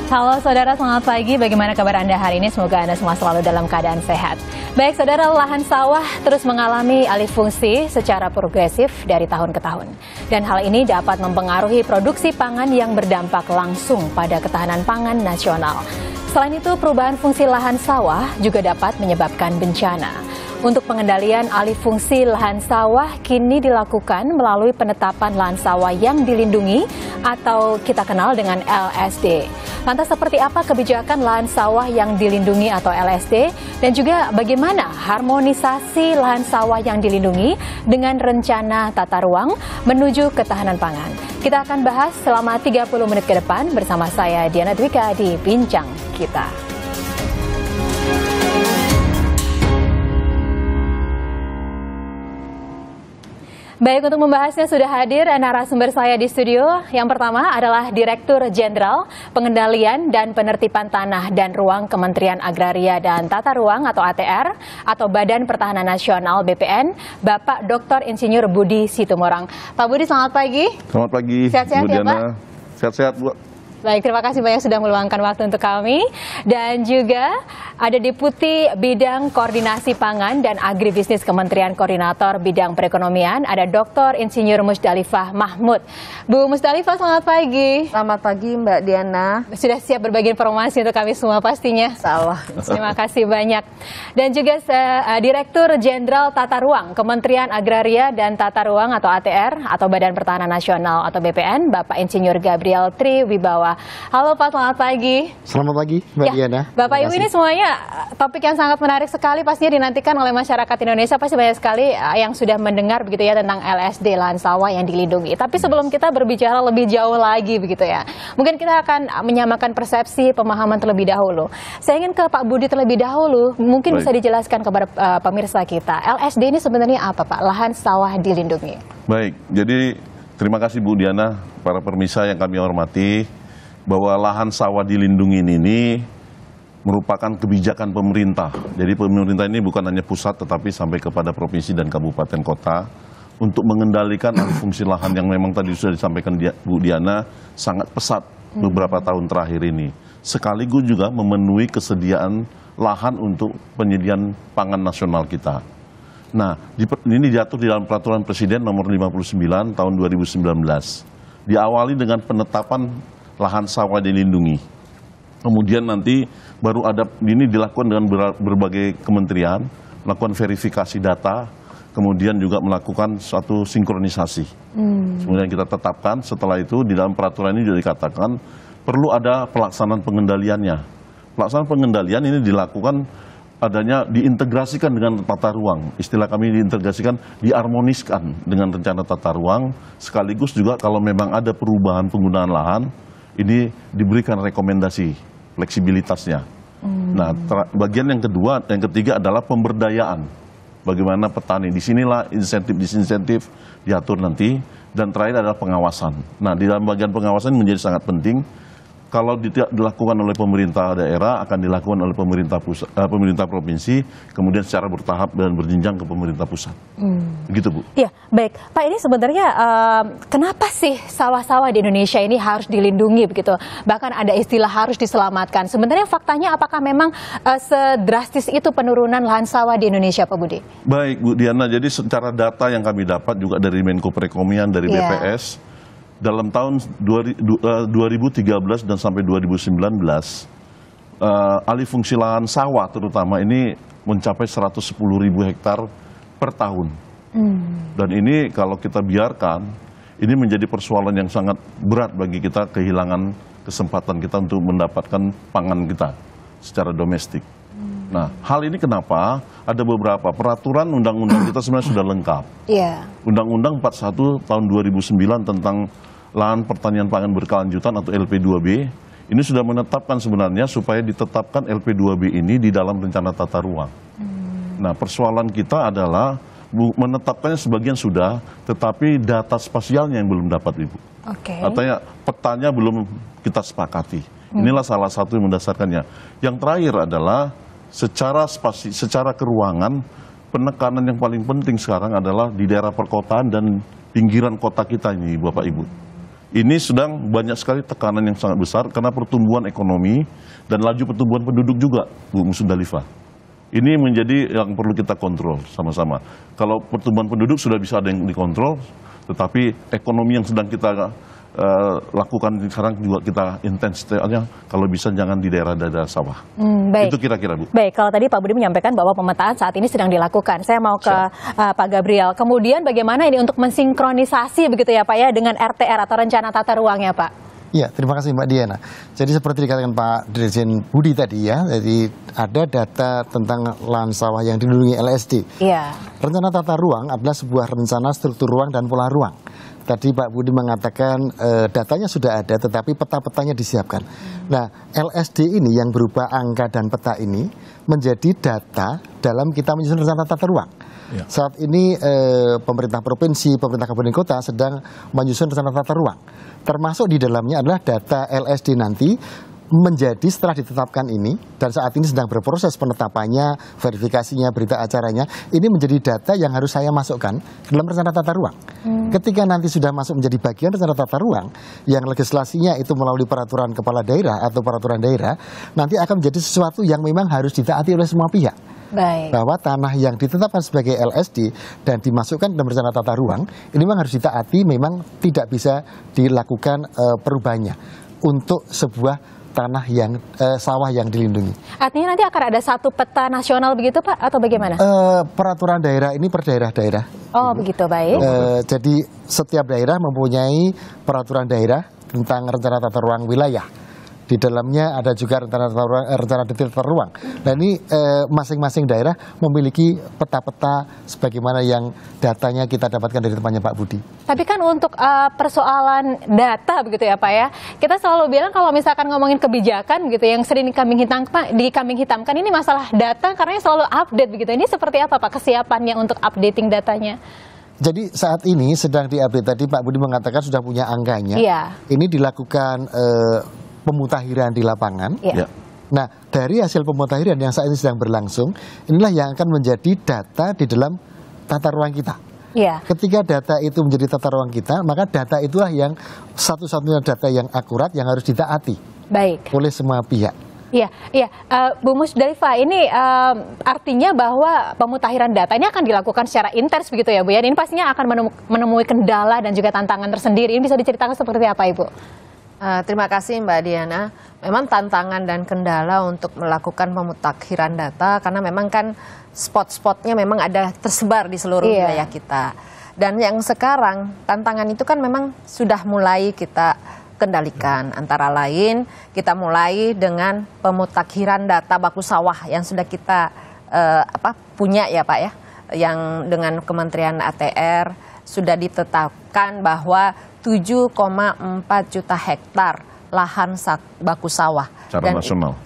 Halo saudara, selamat pagi. Bagaimana kabar Anda hari ini? Semoga Anda semua selalu dalam keadaan sehat. Baik saudara, lahan sawah terus mengalami alih fungsi secara progresif dari tahun ke tahun. Dan hal ini dapat mempengaruhi produksi pangan yang berdampak langsung pada ketahanan pangan nasional. Selain itu, perubahan fungsi lahan sawah juga dapat menyebabkan bencana. Untuk pengendalian alih fungsi lahan sawah kini dilakukan melalui penetapan lahan sawah yang dilindungi atau kita kenal dengan LSD. Lantas seperti apa kebijakan lahan sawah yang dilindungi atau LSD dan juga bagaimana harmonisasi lahan sawah yang dilindungi dengan rencana tata ruang menuju ketahanan pangan. Kita akan bahas selama 30 menit ke depan bersama saya Diana Dwika di Bincang Kita. Baik, untuk membahasnya sudah hadir narasumber saya di studio. Yang pertama adalah Direktur Jenderal Pengendalian dan Penertiban Tanah dan Ruang Kementerian Agraria dan Tata Ruang atau ATR atau Badan Pertahanan Nasional BPN, Bapak Dr. Insinyur Budi Situmorang. Pak Budi, selamat pagi. Selamat pagi, sehat-sehat Bu ya Diana. Pak? Sehat-sehat, Bu. Baik, terima kasih banyak sudah meluangkan waktu untuk kami. Dan juga ada Deputi Bidang Koordinasi Pangan dan Agribisnis Kementerian Koordinator Bidang Perekonomian, ada Dr. Insinyur Musdalifah Mahmud. Bu Musdalifah, selamat pagi. Selamat pagi Mbak Diana. Sudah siap berbagi informasi untuk kami semua pastinya. Salah. Terima kasih banyak. Dan juga Direktur Jenderal Tata Ruang Kementerian Agraria dan Tata Ruang atau ATR atau Badan Pertahanan Nasional atau BPN, Bapak Insinyur Gabriel Triwibawa. Halo Pak, selamat pagi. Selamat pagi Mbak Diana. Bapak Ibu, ini semuanya topik yang sangat menarik sekali, pastinya dinantikan oleh masyarakat Indonesia. Pasti banyak sekali yang sudah mendengar begitu ya tentang LSD, lahan sawah yang dilindungi. Tapi sebelum kita berbicara lebih jauh lagi begitu ya, mungkin kita akan menyamakan persepsi, pemahaman terlebih dahulu. Saya ingin ke Pak Budi terlebih dahulu, mungkin bisa dijelaskan kepada pemirsa kita, LSD ini sebenarnya apa Pak? Lahan sawah dilindungi. Baik, jadi terima kasih Bu Diana, para pemirsa yang kami hormati, bahwa lahan sawah dilindungi ini merupakan kebijakan pemerintah. Jadi pemerintah ini bukan hanya pusat tetapi sampai kepada provinsi dan kabupaten kota untuk mengendalikan alih fungsi lahan yang memang tadi sudah disampaikan Bu Diana sangat pesat beberapa tahun terakhir ini. Sekaligus juga memenuhi kesediaan lahan untuk penyediaan pangan nasional kita. Nah, ini diatur di dalam Peraturan Presiden Nomor 59 Tahun 2019. Diawali dengan penetapan lahan sawah dilindungi. Kemudian nanti baru ada, ini dilakukan dengan berbagai kementerian, melakukan verifikasi data, kemudian juga melakukan suatu sinkronisasi. Kemudian kita tetapkan, setelah itu di dalam peraturan ini juga dikatakan perlu ada pelaksanaan pengendaliannya. Pelaksanaan pengendalian ini dilakukan adanya diintegrasikan dengan tata ruang. Istilah kami diintegrasikan, diharmoniskan dengan rencana tata ruang, sekaligus juga kalau memang ada perubahan penggunaan lahan, ini diberikan rekomendasi fleksibilitasnya. Nah, bagian yang kedua, yang ketiga adalah pemberdayaan. Bagaimana petani, disinilah insentif-disinsentif diatur nanti. Dan terakhir adalah pengawasan. Nah, di dalam bagian pengawasan menjadi sangat penting. Kalau tidak dilakukan oleh pemerintah daerah, akan dilakukan oleh pemerintah provinsi, kemudian secara bertahap dan berjenjang ke pemerintah pusat. Begitu, Bu. Iya, baik. Pak, ini sebenarnya kenapa sih sawah-sawah di Indonesia ini harus dilindungi begitu? Bahkan ada istilah harus diselamatkan. Sebenarnya faktanya apakah memang sedrastis itu penurunan lahan sawah di Indonesia, Pak Budi? Baik, Bu Diana. Jadi secara data yang kami dapat juga dari Menko Perekonomian, dari BPS, dalam tahun 2013 dan sampai 2019, alih fungsi lahan sawah terutama ini mencapai 110.000 hektar per tahun. Dan ini kalau kita biarkan, ini menjadi persoalan yang sangat berat bagi kita, kehilangan kesempatan kita untuk mendapatkan pangan kita secara domestik. Nah, hal ini kenapa? Ada beberapa peraturan undang-undang kita sebenarnya sudah lengkap. Undang-Undang 41 tahun 2009 tentang lahan pertanian pangan berkelanjutan atau LP2B ini sudah menetapkan sebenarnya supaya ditetapkan LP2B ini di dalam rencana tata ruang. Nah, persoalan kita adalah menetapkannya sebagian sudah, tetapi data spasialnya yang belum dapat, Ibu. Artinya petanya belum kita sepakati. Inilah salah satu yang mendasarkannya. Yang terakhir adalah secara keruangan, penekanan yang paling penting sekarang adalah di daerah perkotaan dan pinggiran kota kita ini, Bapak Ibu. ini sedang banyak sekali tekanan yang sangat besar karena pertumbuhan ekonomi dan laju pertumbuhan penduduk juga, Bu Musdalifah. Ini menjadi yang perlu kita kontrol sama-sama. Kalau pertumbuhan penduduk sudah bisa ada yang dikontrol, tetapi ekonomi yang sedang kita lakukan sekarang juga kita intensitasnya kalau bisa jangan di daerah-daerah sawah. Baik. Itu kira-kira, Bu. Baik, kalau tadi Pak Budi menyampaikan bahwa pemetaan saat ini sedang dilakukan. Saya mau ke Pak Gabriel. Kemudian bagaimana ini untuk mensinkronisasi begitu ya Pak ya dengan RTR atau rencana tata ruang ya Pak? Iya, terima kasih Mbak Diana. Jadi seperti dikatakan Pak Dirjen Budi tadi ya, jadi ada data tentang lahan sawah yang dilindungi LSD. Iya. Rencana tata ruang adalah sebuah rencana struktur ruang dan pola ruang. Tadi Pak Budi mengatakan datanya sudah ada, tetapi peta-petanya disiapkan. Nah, LSD ini yang berupa angka dan peta ini menjadi data dalam kita menyusun rencana tata ruang. Ya. Saat ini pemerintah provinsi, pemerintah kabupaten kota sedang menyusun rencana tata ruang. Termasuk di dalamnya adalah data LSD nanti menjadi setelah ditetapkan ini, dan saat ini sedang berproses penetapannya, verifikasinya, berita acaranya, ini menjadi data yang harus saya masukkan dalam rencana tata ruang. Ketika nanti sudah masuk menjadi bagian rencana tata ruang, yang legislasinya itu melalui peraturan kepala daerah atau peraturan daerah, nanti akan menjadi sesuatu yang memang harus ditaati oleh semua pihak. Baik. Bahwa tanah yang ditetapkan sebagai LSD dan dimasukkan dalam rencana tata ruang, ini memang harus ditaati, memang tidak bisa dilakukan perubahannya untuk sebuah tanah yang sawah yang dilindungi. Artinya nanti akan ada satu peta nasional begitu Pak atau bagaimana? Peraturan daerah ini per daerah-daerah. Oh begitu, baik. Jadi setiap daerah mempunyai peraturan daerah tentang rencana tata ruang wilayah. Di dalamnya ada juga rencana detail tata ruang. Dan ini masing-masing daerah memiliki peta-peta sebagaimana yang datanya kita dapatkan dari tempatnya Pak Budi. Tapi kan untuk persoalan data begitu ya Pak ya, kita selalu bilang kalau misalkan ngomongin kebijakan gitu yang sering dikambing hitamkan ini masalah data karena selalu update begitu. Ini seperti apa Pak kesiapannya untuk updating datanya? Jadi saat ini sedang diupdate, tadi Pak Budi mengatakan sudah punya angkanya. Iya. Ini dilakukan pemutahiran di lapangan. Iya. Nah, dari hasil pemutahiran yang saat ini sedang berlangsung, inilah yang akan menjadi data di dalam tata ruang kita. Iya. Ketika data itu menjadi tata ruang kita, maka data itulah yang satu-satunya data yang akurat yang harus ditaati. Baik. Oleh semua pihak. Iya, Bu Musdalifah, ini artinya bahwa pemutahiran data ini akan dilakukan secara intens begitu ya Bu ya. Ini pastinya akan menemui kendala dan juga tantangan tersendiri. Ini bisa diceritakan seperti apa Ibu? Terima kasih Mbak Diana. Memang tantangan dan kendala untuk melakukan pemutakhiran data karena memang kan spot-spotnya memang ada tersebar di seluruh wilayah kita. Dan yang sekarang tantangan itu kan memang sudah mulai kita kendalikan. Antara lain kita mulai dengan pemutakhiran data baku sawah yang sudah kita punya ya Pak ya, yang dengan Kementerian ATR sudah ditetapkan bahwa 7,4 juta hektar lahan baku sawah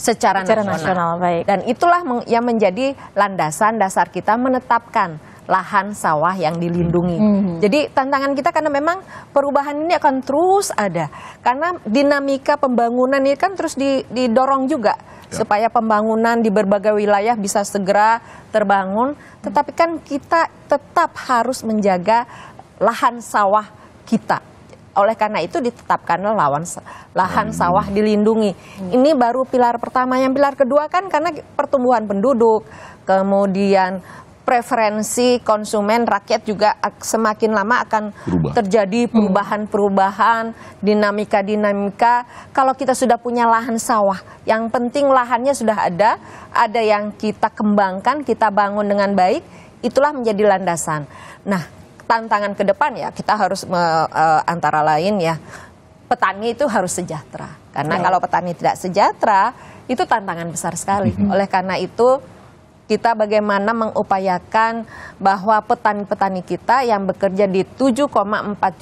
secara nasional. Baik. Dan itulah yang menjadi landasan dasar kita menetapkan lahan sawah yang dilindungi. Jadi tantangan kita karena memang perubahan ini akan terus ada. Karena dinamika pembangunan ini kan terus didorong juga supaya pembangunan di berbagai wilayah bisa segera terbangun. Tetapi kan kita tetap harus menjaga lahan sawah kita. Oleh karena itu ditetapkanlah lahan sawah dilindungi. Ini baru pilar pertama. Yang pilar kedua kan karena pertumbuhan penduduk, kemudian preferensi konsumen rakyat juga semakin lama akan terjadi perubahan-perubahan, dinamika-dinamika. Kalau kita sudah punya lahan sawah, yang penting lahannya sudah ada yang kita kembangkan, kita bangun dengan baik, itulah menjadi landasan. Nah, tantangan ke depan ya kita harus antara lain ya petani itu harus sejahtera. Karena kalau petani tidak sejahtera itu tantangan besar sekali. Oleh karena itu kita bagaimana mengupayakan bahwa petani-petani kita yang bekerja di 7,4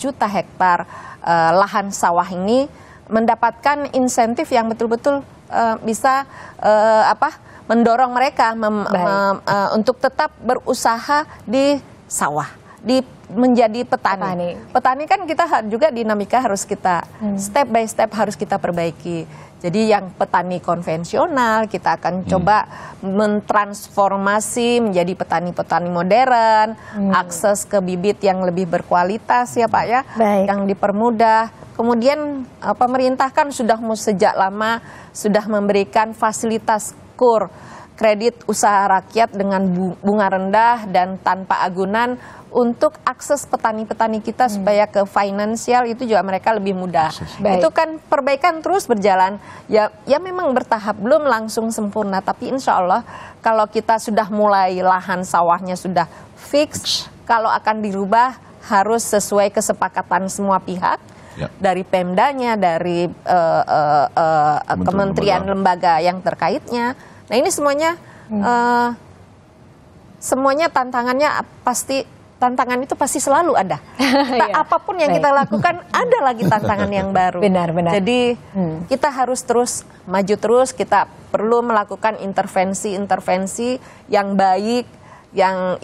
juta hektar lahan sawah ini mendapatkan insentif yang betul-betul bisa mendorong mereka untuk tetap berusaha di sawah, menjadi petani. Petani kan kita juga dinamika harus kita step by step harus kita perbaiki. Jadi yang petani konvensional kita akan coba mentransformasi menjadi petani-petani modern, akses ke bibit yang lebih berkualitas ya Pak ya, yang dipermudah. Kemudian pemerintah kan sudah sejak lama sudah memberikan fasilitas KUR, kredit usaha rakyat dengan bunga rendah dan tanpa agunan untuk akses petani-petani kita supaya ke finansial itu juga mereka lebih mudah. Itu kan perbaikan terus berjalan. Ya memang bertahap, belum langsung sempurna, tapi insya Allah kalau kita sudah mulai lahan sawahnya sudah fix, kalau akan dirubah harus sesuai kesepakatan semua pihak. Dari Pemdanya, dari kementerian lembaga yang terkaitnya. Nah ini semuanya tantangan itu pasti selalu ada. Apapun yang kita lakukan ada lagi tantangan yang baru. Benar. Jadi kita harus terus maju terus. Kita perlu melakukan intervensi yang baik, yang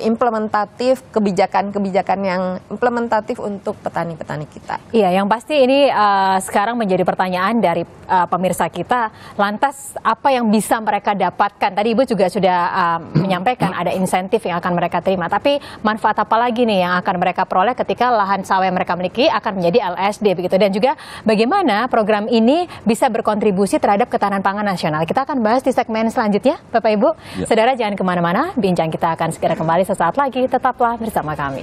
implementatif, kebijakan-kebijakan yang implementatif untuk petani-petani kita. Iya, yang pasti ini sekarang menjadi pertanyaan dari pemirsa kita. Lantas apa yang bisa mereka dapatkan? Tadi Ibu juga sudah menyampaikan ada insentif yang akan mereka terima. Tapi manfaat apa lagi nih yang akan mereka peroleh ketika lahan sawah yang mereka miliki akan menjadi LSD begitu? Dan juga bagaimana program ini bisa berkontribusi terhadap ketahanan pangan nasional? Kita akan bahas di segmen selanjutnya, Bapak Ibu. Saudara jangan kemana-mana. Bincang kita akan segera kembali sesaat lagi, tetaplah bersama kami.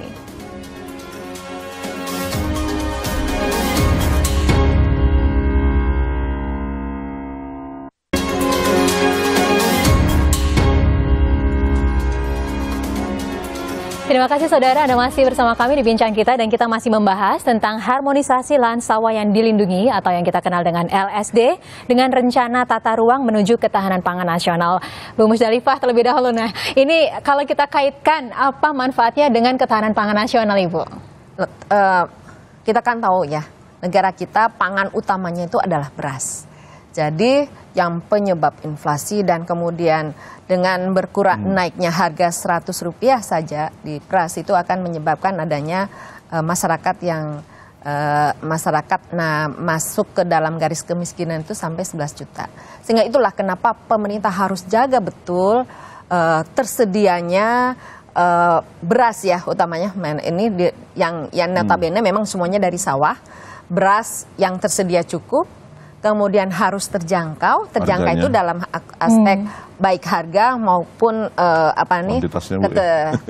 Terima kasih saudara, Anda masih bersama kami di Bincang Kita dan kita masih membahas tentang harmonisasi lahan sawah yang dilindungi atau yang kita kenal dengan LSD dengan rencana tata ruang menuju ketahanan pangan nasional. Bu Musdalifah terlebih dahulu, nah ini kalau kita kaitkan apa manfaatnya dengan ketahanan pangan nasional Ibu? Kita kan tahu ya, negara kita pangan utamanya itu adalah beras. Jadi yang penyebab inflasi dan kemudian dengan berkurang naiknya harga Rp100 saja di beras itu akan menyebabkan adanya masyarakat yang masuk ke dalam garis kemiskinan itu sampai 11 juta. Sehingga itulah kenapa pemerintah harus jaga betul tersedianya beras ya utamanya. Ini yang notabene memang semuanya dari sawah, beras yang tersedia cukup. Kemudian harus terjangkau itu dalam aspek baik harga maupun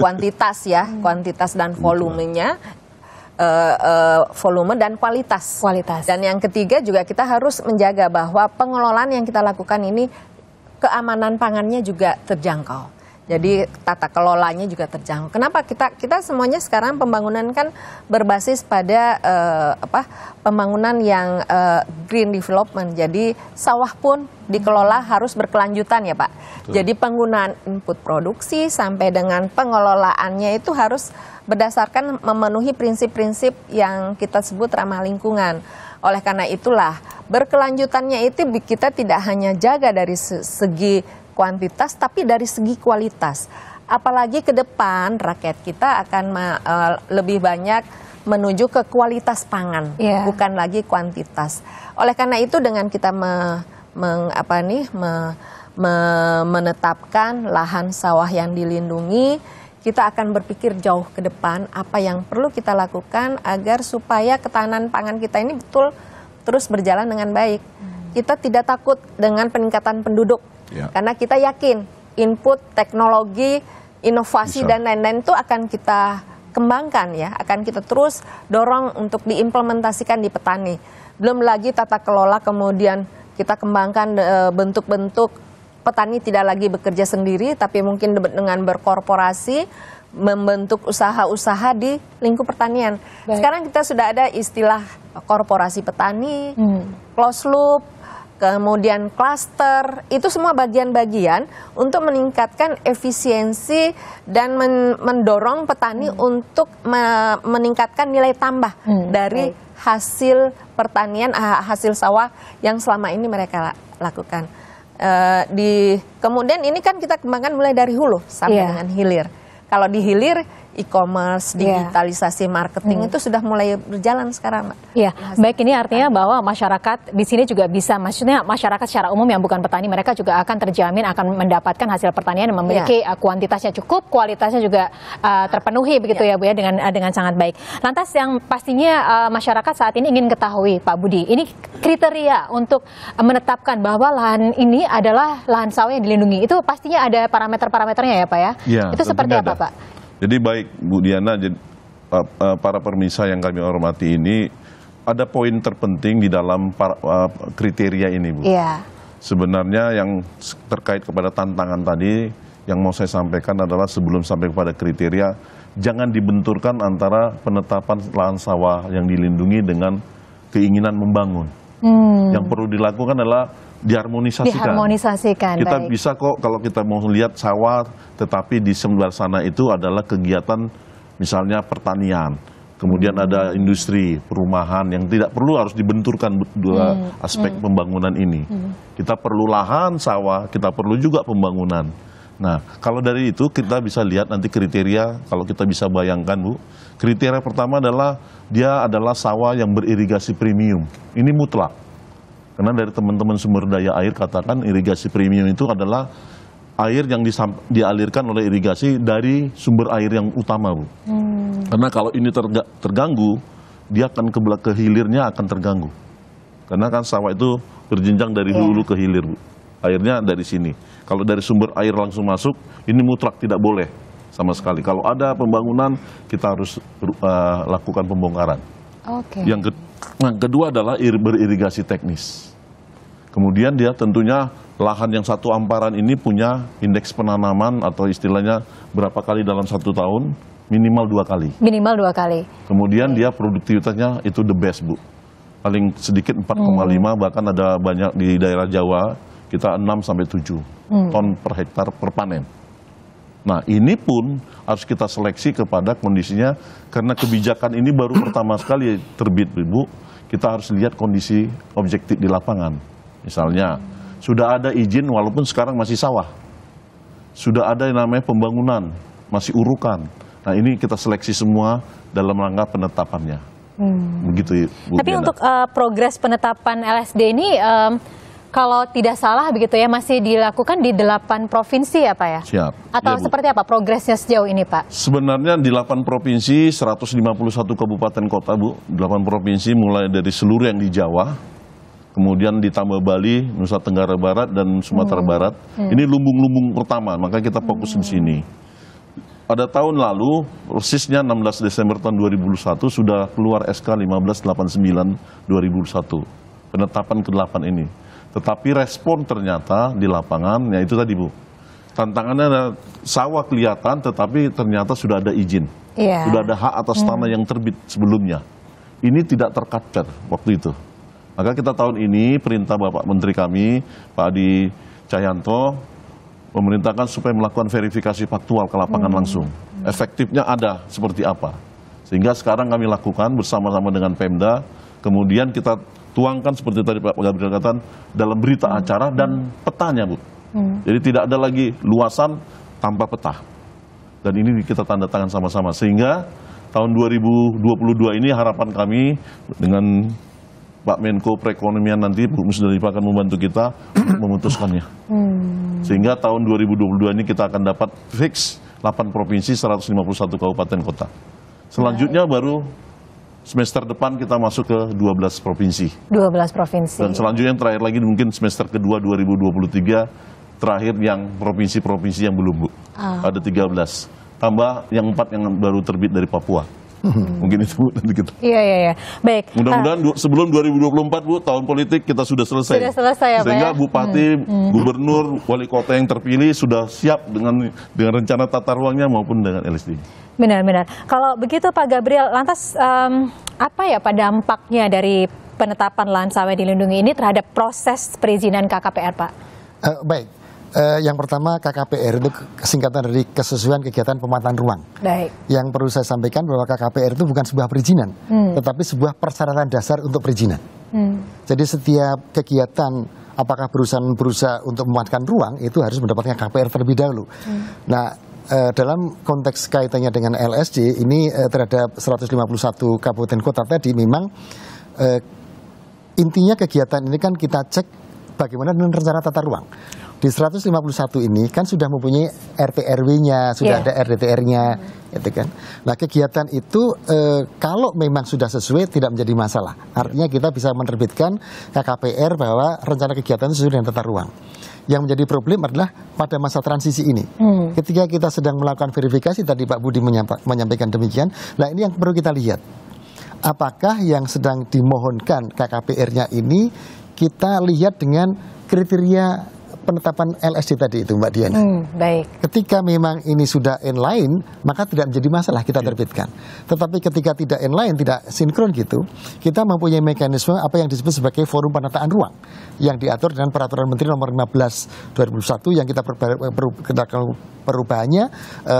kuantitas dan volumenya, volume dan kualitas. Dan yang ketiga juga kita harus menjaga bahwa pengelolaan yang kita lakukan ini keamanan pangannya juga terjangkau. Jadi tata kelolanya juga terjangkau. Kenapa kita semuanya sekarang pembangunan kan berbasis pada pembangunan yang green development. Jadi sawah pun dikelola harus berkelanjutan ya Pak. Betul. Jadi penggunaan input produksi sampai dengan pengelolaannya itu harus berdasarkan memenuhi prinsip-prinsip yang kita sebut ramah lingkungan. Oleh karena itulah berkelanjutannya itu kita tidak hanya jaga dari segi kuantitas tapi dari segi kualitas. Apalagi ke depan rakyat kita akan lebih banyak menuju ke kualitas pangan, bukan lagi kuantitas. Oleh karena itu dengan kita menetapkan lahan sawah yang dilindungi, kita akan berpikir jauh ke depan apa yang perlu kita lakukan agar supaya ketahanan pangan kita ini betul terus berjalan dengan baik. Kita tidak takut dengan peningkatan penduduk. Karena kita yakin input, teknologi, inovasi dan lain-lain itu akan kita kembangkan ya, akan kita terus dorong untuk diimplementasikan di petani. Belum lagi tata kelola kemudian kita kembangkan bentuk-bentuk petani tidak lagi bekerja sendiri tapi mungkin dengan berkorporasi membentuk usaha-usaha di lingkup pertanian. Sekarang kita sudah ada istilah korporasi petani, closed loop, kemudian klaster, itu semua bagian-bagian untuk meningkatkan efisiensi dan mendorong petani untuk meningkatkan nilai tambah dari hasil pertanian, hasil sawah yang selama ini mereka lakukan. Kemudian ini kan kita kembangkan mulai dari hulu sampai dengan hilir. Kalau di hilir e-commerce, digitalisasi marketing itu sudah mulai berjalan sekarang, Mbak. Iya, baik, ini artinya bahwa masyarakat di sini juga bisa, maksudnya masyarakat secara umum yang bukan petani, mereka juga akan terjamin akan mendapatkan hasil pertanian yang memiliki kuantitasnya cukup, kualitasnya juga terpenuhi begitu ya Bu ya, dengan sangat baik. Lantas yang pastinya masyarakat saat ini ingin ketahui Pak Budi, ini kriteria untuk menetapkan bahwa lahan ini adalah lahan sawah yang dilindungi, itu pastinya ada parameter-parameternya ya Pak ya? Ya, itu seperti apa Pak? Jadi baik Bu Diana, para pemirsa yang kami hormati ini, ada poin terpenting di dalam kriteria ini Bu. Iya. Sebenarnya yang terkait kepada tantangan tadi, yang mau saya sampaikan adalah sebelum sampai kepada kriteria, jangan dibenturkan antara penetapan lahan sawah yang dilindungi dengan keinginan membangun. Yang perlu dilakukan adalah diharmonisasikan. Kita bisa kok kalau kita mau lihat sawah, tetapi di sebelah sana itu adalah kegiatan misalnya pertanian, kemudian ada industri, perumahan yang tidak perlu harus dibenturkan dua aspek pembangunan ini. Kita perlu lahan sawah, kita perlu juga pembangunan. Nah, kalau dari itu kita bisa lihat nanti kriteria, kalau kita bisa bayangkan Bu, kriteria pertama adalah dia adalah sawah yang beririgasi premium. Ini mutlak. Karena dari teman-teman sumber daya air katakan irigasi premium itu adalah air yang dialirkan oleh irigasi dari sumber air yang utama Bu. Karena kalau ini terganggu, dia akan ke hilirnya akan terganggu. Karena kan sawah itu berjenjang dari hulu ke hilir Bu. Airnya dari sini. Kalau dari sumber air langsung masuk, ini mutlak tidak boleh sama sekali. Kalau ada pembangunan, kita harus lakukan pembongkaran. Yang kedua adalah beririgasi teknis. Kemudian dia tentunya lahan yang satu amparan ini punya indeks penanaman atau istilahnya berapa kali dalam 1 tahun, minimal 2 kali. Minimal 2 kali. Kemudian dia produktivitasnya itu the best Bu. Paling sedikit 4,5, bahkan ada banyak di daerah Jawa, kita 6-7 ton per hektar per panen. Nah ini pun harus kita seleksi kepada kondisinya, karena kebijakan ini baru pertama sekali terbit Bu. Kita harus lihat kondisi objektif di lapangan. Misalnya sudah ada izin walaupun sekarang masih sawah, sudah ada yang namanya pembangunan, masih urukan. Nah ini kita seleksi semua dalam rangka penetapannya. Begitu Bu. Tapi untuk progres penetapan LSD ini kalau tidak salah begitu ya, masih dilakukan di 8 provinsi ya Pak ya? Siap. Atau ya, seperti apa progresnya sejauh ini Pak? Sebenarnya di 8 provinsi, 151 kabupaten kota Bu. 8 provinsi mulai dari seluruh yang di Jawa, kemudian ditambah Bali, Nusa Tenggara Barat, dan Sumatera Barat. Ini lumbung-lumbung pertama, maka kita fokus di sini. Pada tahun lalu, persisnya 16 Desember tahun 2001, sudah keluar SK 1589-2001. Penetapan ke-8 ini. Tetapi respon ternyata di lapangan, ya itu tadi Bu. Tantangannya ada sawah kelihatan, tetapi ternyata sudah ada izin. Sudah ada hak atas tanah yang terbit sebelumnya. Ini tidak tercapture waktu itu. Maka kita tahun ini perintah Bapak Menteri kami, Pak Adi Cahyanto, memerintahkan supaya melakukan verifikasi faktual ke lapangan langsung. Efektifnya ada seperti apa. Sehingga sekarang kami lakukan bersama-sama dengan Pemda, kemudian kita tuangkan seperti tadi Pak Gabriel katakan dalam berita acara dan petanya Bu. Jadi tidak ada lagi luasan tanpa peta. Dan ini kita tanda tangan sama-sama. Sehingga tahun 2022 ini harapan kami dengan Pak Menko Perekonomian nanti, Bu Musdalifah akan membantu kita memutuskannya. Sehingga tahun 2022 ini kita akan dapat fix 8 provinsi, 151 kabupaten kota. Selanjutnya baru semester depan kita masuk ke 12 provinsi. 12 provinsi. Dan selanjutnya yang terakhir lagi mungkin semester kedua 2023, terakhir yang provinsi-provinsi yang belum Bu. Ada 13. Tambah yang 4 yang baru terbit dari Papua. Mungkin itu nanti kita. Iya. Baik. Mudah-mudahan sebelum 2024 Bu, tahun politik kita sudah selesai. Sudah selesai ya Pak. Sehingga Bupati, Gubernur, Wali Kota yang terpilih sudah siap dengan rencana tata ruangnya maupun dengan LSD. Benar-benar. Kalau begitu Pak Gabriel, lantas apa ya Pak dampaknya dari penetapan lahan sawah dilindungi ini terhadap proses perizinan KKPR Pak? Baik. Yang pertama KKPR itu singkatan dari kesesuaian kegiatan pemanfaatan ruang. Baik. Yang perlu saya sampaikan bahwa KKPR itu bukan sebuah perizinan, tetapi sebuah persyaratan dasar untuk perizinan. Jadi setiap kegiatan apakah perusahaan berusaha untuk memanfaatkan ruang itu harus mendapatkan KKPR terlebih dahulu. Nah dalam konteks kaitannya dengan LSD ini terhadap 151 kabupaten kota tadi memang intinya kegiatan ini kan kita cek bagaimana dengan rencana tata ruang. Di 151 ini kan sudah mempunyai RT RW-nya, sudah ada RDTR-nya, gitu kan. Nah kegiatan itu kalau memang sudah sesuai tidak menjadi masalah. Artinya kita bisa menerbitkan KKPR bahwa rencana kegiatan sesuai dengan tata ruang. Yang menjadi problem adalah pada masa transisi ini. Ketika kita sedang melakukan verifikasi, tadi Pak Budi menyampaikan demikian, nah ini yang perlu kita lihat. Apakah yang sedang dimohonkan KKPR-nya ini kita lihat dengan kriteria penetapan LSD tadi itu Mbak Diana. Baik. Ketika memang ini sudah inline, maka tidak menjadi masalah kita terbitkan. Tetapi ketika tidak inline, tidak sinkron gitu, kita mempunyai mekanisme apa yang disebut sebagai forum penataan ruang yang diatur dengan Peraturan Menteri Nomor 15 2021 yang kita perubahannya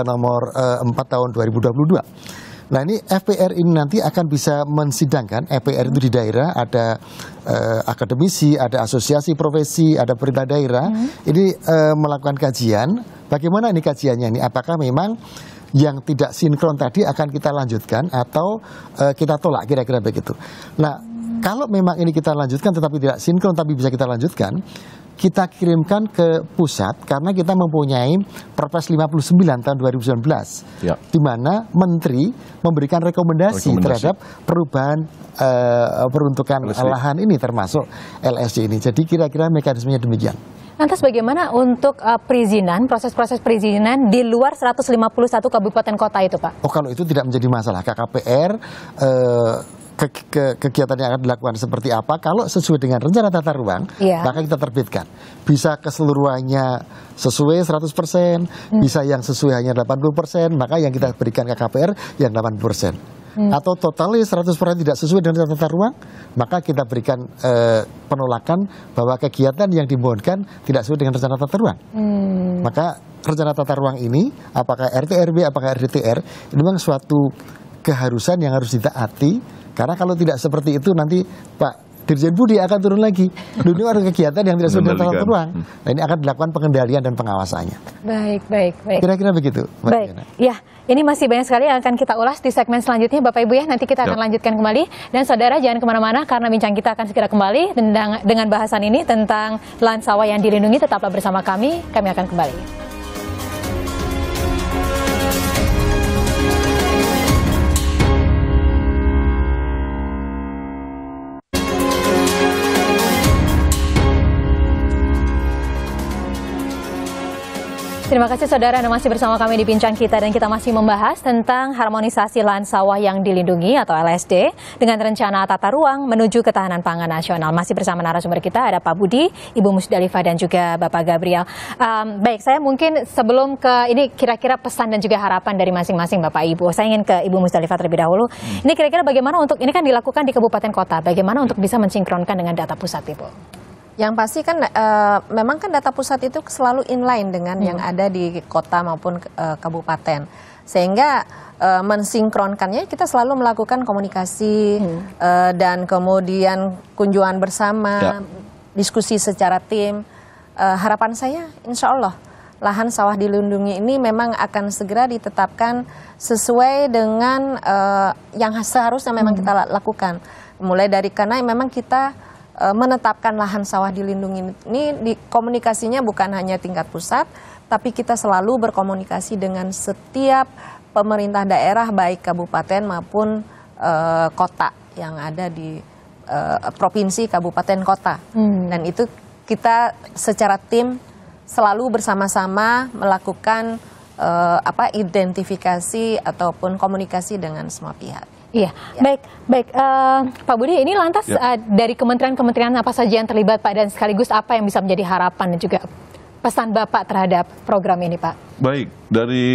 nomor 4 tahun 2022. Nah ini FPR ini nanti akan bisa mensidangkan, FPR itu di daerah ada akademisi, ada asosiasi profesi, ada pemerintah daerah, ini melakukan kajian, bagaimana ini kajiannya ini, apakah memang yang tidak sinkron tadi akan kita lanjutkan atau kita tolak kira-kira begitu. Nah kalau memang ini kita lanjutkan tetapi tidak sinkron tapi bisa kita lanjutkan, kita kirimkan ke pusat karena kita mempunyai Perpres 59 tahun 2019 di mana Menteri memberikan rekomendasi terhadap perubahan peruntukan lahan ini termasuk LSD ini. Jadi kira-kira mekanismenya demikian. Lantas bagaimana untuk perizinan, proses-proses perizinan di luar 151 kabupaten kota itu Pak? Oh kalau itu tidak menjadi masalah, KKPR kegiatan yang akan dilakukan seperti apa, kalau sesuai dengan rencana tata ruang, maka kita terbitkan. Bisa keseluruhannya sesuai 100%, bisa yang sesuai hanya 80%, maka yang kita berikan KKPR yang 80%. Atau totalnya 100% tidak sesuai dengan tata ruang, maka kita berikan penolakan bahwa kegiatan yang dimohonkan tidak sesuai dengan rencana tata ruang. Maka rencana tata ruang ini, apakah RT RW, apakah RDTR, ini memang suatu keharusan yang harus ditaati. Karena kalau tidak seperti itu nanti Pak Dirjen Budi akan turun lagi. Dulu ada kegiatan yang tidak sesuai dengan tata ruang. Nah ini akan dilakukan pengendalian dan pengawasannya. Baik. Kira-kira begitu. Baik. Ya, ini masih banyak sekali yang akan kita ulas di segmen selanjutnya Bapak Ibu ya. Nanti kita akan lanjutkan kembali. Dan saudara jangan kemana-mana karena bincang kita akan segera kembali dengan bahasan ini tentang lahan sawah yang dilindungi. Tetaplah bersama kami akan kembali. Terima kasih saudara Anda masih bersama kami di Bincang Kita dan kita masih membahas tentang harmonisasi lahan sawah yang dilindungi atau LSD dengan rencana tata ruang menuju ketahanan pangan nasional. Masih bersama narasumber kita ada Pak Budi, Ibu Musdalifah dan juga Bapak Gabriel. Baik, saya mungkin sebelum ke ini kira-kira pesan dan juga harapan dari masing-masing Bapak Ibu. Saya ingin ke Ibu Musdalifah terlebih dahulu. Ini kira-kira bagaimana untuk ini kan dilakukan di kabupaten kota. Bagaimana untuk bisa mensinkronkan dengan data pusat, Ibu? Yang pasti kan memang kan data pusat itu selalu inline dengan yang ada di kota maupun kabupaten. Sehingga mensinkronkannya kita selalu melakukan komunikasi dan kemudian kunjungan bersama, diskusi secara tim. Harapan saya insya Allah lahan sawah dilindungi ini memang akan segera ditetapkan sesuai dengan yang seharusnya memang kita lakukan. Mulai dari karena memang kita menetapkan lahan sawah dilindungi ini di komunikasinya bukan hanya tingkat pusat, tapi kita selalu berkomunikasi dengan setiap pemerintah daerah baik kabupaten maupun kota yang ada di provinsi, kabupaten, kota. Dan itu kita secara tim selalu bersama-sama melakukan identifikasi ataupun komunikasi dengan semua pihak. Iya, baik. Pak Budi, ini lantas dari kementerian-kementerian apa saja yang terlibat Pak dan sekaligus apa yang bisa menjadi harapan dan juga pesan Bapak terhadap program ini Pak? Baik, dari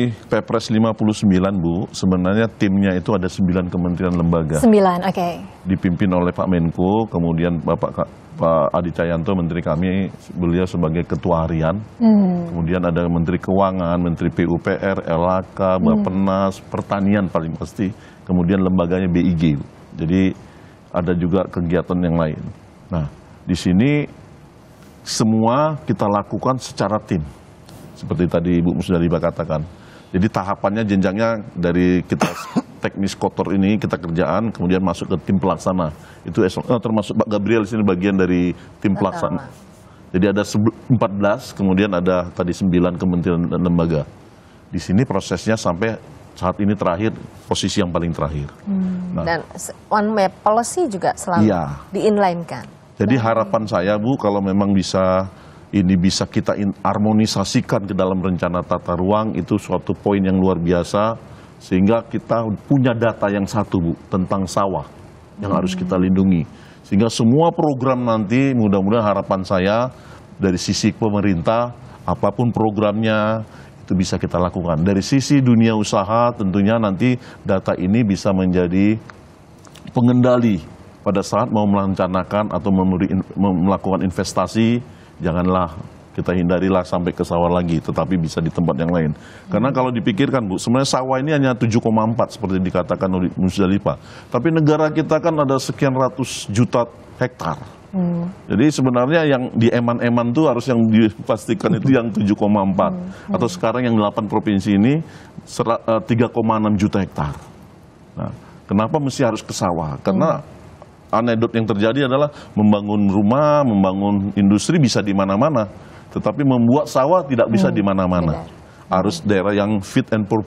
Perpres 59 Bu, sebenarnya timnya itu ada 9 kementerian lembaga. 9, oke. Dipimpin oleh Pak Menko, kemudian Pak Adi Cahyanto, Menteri kami, beliau sebagai Ketua Harian. Kemudian ada Menteri Keuangan, Menteri PUPR, LHK, Bappenas, Pertanian paling pasti. Kemudian lembaganya BIG. Jadi ada juga kegiatan yang lain. Nah, di sini semua kita lakukan secara tim. seperti tadi Ibu Musdalifah katakan. Jadi tahapannya jenjangnya dari kita teknis kotor ini kita kerjaan, kemudian masuk ke tim pelaksana. Itu termasuk Pak Gabriel di sini bagian dari tim pelaksana. Jadi ada 14, kemudian ada tadi 9 kementerian dan lembaga. Di sini prosesnya sampai saat ini terakhir, posisi yang paling terakhir. Nah, dan one map policy juga selalu di-inline-kan. Jadi harapan saya Bu, kalau memang bisa kita harmonisasikan ke dalam rencana tata ruang, itu suatu poin yang luar biasa, sehingga kita punya data yang satu Bu, tentang sawah yang harus kita lindungi. Sehingga semua program nanti mudah-mudahan harapan saya dari sisi pemerintah, apapun programnya, itu bisa kita lakukan. Dari sisi dunia usaha tentunya nanti data ini bisa menjadi pengendali pada saat mau merencanakan atau melakukan investasi. Janganlah kita hindarilah sampai ke sawah lagi, tetapi bisa di tempat yang lain. Karena kalau dipikirkan Bu, sebenarnya sawah ini hanya 7,4 seperti dikatakan oleh Musdalifah. Tapi negara kita kan ada sekian ratus juta hektar. Jadi sebenarnya yang di eman-eman itu harus yang dipastikan itu yang 7,4. Atau sekarang yang 8 provinsi ini 3,6 juta hektar. Nah, kenapa mesti harus ke sawah? Karena anekdot yang terjadi adalah membangun rumah, membangun industri bisa di mana-mana, tetapi membuat sawah tidak bisa di mana-mana. Harus daerah yang fit for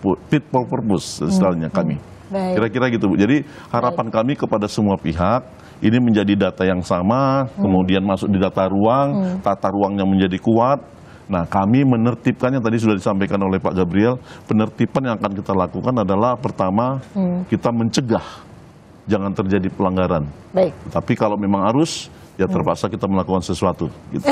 purpose, istilahnya kami. Kira-kira gitu Bu. Jadi harapan kami kepada semua pihak, ini menjadi data yang sama, kemudian masuk di data ruang, tata ruangnya menjadi kuat. Nah, kami menertibkannya, tadi sudah disampaikan oleh Pak Gabriel, penertiban yang akan kita lakukan adalah pertama, kita mencegah jangan terjadi pelanggaran. Baik. Tapi kalau memang harus, ya terpaksa kita melakukan sesuatu. Gitu.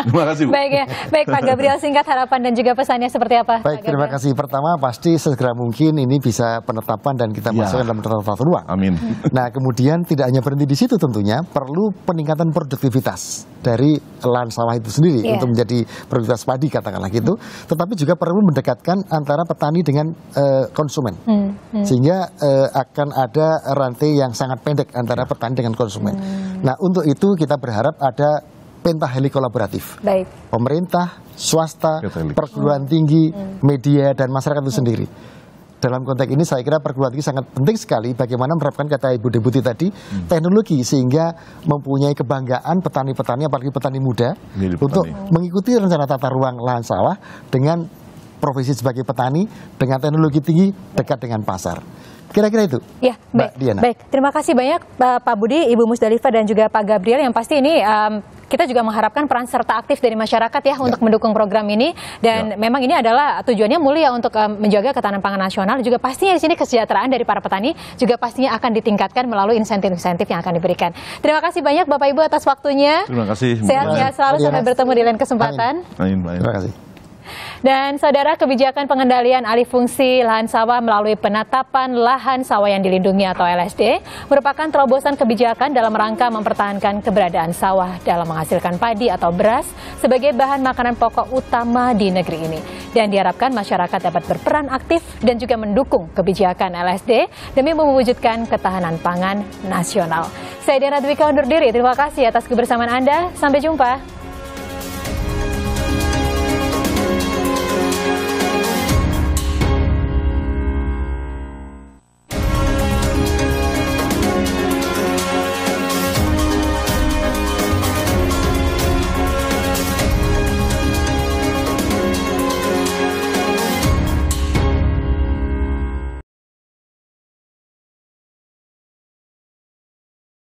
Terima kasih Bu. Baik ya, baik Pak Gabriel, singkat harapan dan juga pesannya seperti apa? Baik, terima kasih. Pertama pasti segera mungkin ini bisa penetapan dan kita masukkan dalam tata ruang. Amin. Nah, kemudian tidak hanya berhenti di situ, tentunya perlu peningkatan produktivitas dari lahan sawah itu sendiri untuk menjadi produktivitas padi katakanlah gitu. Tetapi juga perlu mendekatkan antara petani dengan konsumen, sehingga akan ada rantai yang sangat pendek antara petani dengan konsumen. Nah, untuk itu kita berharap ada pentaheli kolaboratif. Baik. Pemerintah, swasta, perguruan tinggi, media, dan masyarakat itu sendiri. Dalam konteks ini saya kira perguruan tinggi sangat penting sekali bagaimana menerapkan, kata Ibu Deputi tadi, teknologi sehingga mempunyai kebanggaan petani-petani, apalagi petani muda, untuk mengikuti rencana tata ruang lahan sawah dengan profesi sebagai petani, dengan teknologi tinggi, dekat dengan pasar. Kira-kira itu. Ya, baik. Diana. Baik, terima kasih banyak Pak Budi, Ibu Musdalifah dan juga Pak Gabriel. Yang pasti ini kita juga mengharapkan peran serta aktif dari masyarakat ya untuk mendukung program ini, dan memang ini adalah tujuannya mulia untuk menjaga ketahanan pangan nasional. Juga pastinya di sini kesejahteraan dari para petani juga pastinya akan ditingkatkan melalui insentif-insentif yang akan diberikan. Terima kasih banyak Bapak Ibu atas waktunya. Terima kasih. Sehat-sehat selalu, sampai bertemu di lain kesempatan. Terima kasih. Dan saudara, kebijakan pengendalian alih fungsi lahan sawah melalui penetapan lahan sawah yang dilindungi atau LSD merupakan terobosan kebijakan dalam rangka mempertahankan keberadaan sawah dalam menghasilkan padi atau beras sebagai bahan makanan pokok utama di negeri ini. Dan diharapkan masyarakat dapat berperan aktif dan juga mendukung kebijakan LSD demi mewujudkan ketahanan pangan nasional. Saya Diana Dwika undur diri. Terima kasih atas kebersamaan Anda. Sampai jumpa.